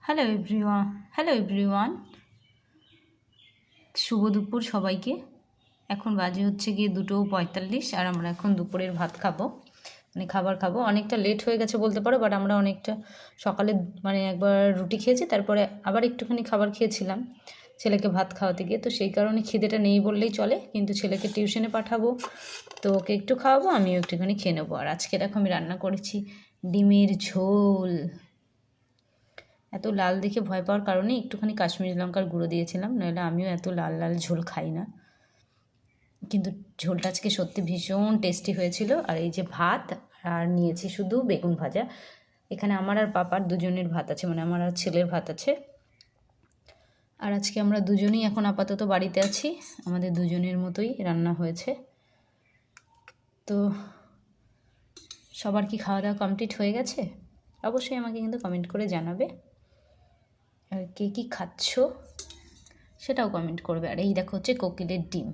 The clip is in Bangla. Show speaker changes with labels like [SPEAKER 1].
[SPEAKER 1] হ্যালো এভরিওয়ান, শুভ দুপুর সবাইকে। এখন বাজে হচ্ছে গিয়ে 2:45 আর আমরা এখন দুপুরের ভাত খাবো, মানে খাবার খাবো। অনেকটা লেট হয়ে গেছে বলতে পারো, বাট আমরা অনেকটা সকালে মানে একবার রুটি খেয়েছি, তারপরে আবার একটুখানি খাবার খেয়েছিলাম ছেলেকে ভাত খাওয়াতে গিয়ে। তো সেই কারণে খিদেটা নেই বললেই চলে, কিন্তু ছেলেকে টিউশনে পাঠাবো, তো ওকে একটু খাওয়াবো, আমিও একটুখানি খেয়ে নেবো। আর আজকে দেখো আমি রান্না করেছি ডিমের ঝোল। এত লাল দেখে ভয় পাওয়ার কারণে একটুখানি কাশ্মীরি লঙ্কার গুঁড়ো দিয়েছিলাম, নইলে আমিও এত লাল লাল ঝোল খাই না। কিন্তু ঝোলটা আজকে সত্যি ভীষণ টেস্টি হয়েছিল। আর এই যে ভাত, আর নিয়েছি শুধু বেগুন ভাজা। এখানে আমার আর পাপার দুজনের ভাত আছে, মানে আমার আর ছেলের ভাত আছে। আর আজকে আমরা দুজনেই এখন আপাতত বাড়িতে আছি, আমাদের দুজনের মতোই রান্না হয়েছে। তো সবার কি খাওয়া দাওয়া কমপ্লিট হয়ে গেছে? অবশ্যই আমাকে কিন্তু কমেন্ট করে জানাবে। আর কে কী খাচ্ছ সেটাও কমেন্ট করবে। আর এই দেখো হচ্ছে কোকিলের ডিম।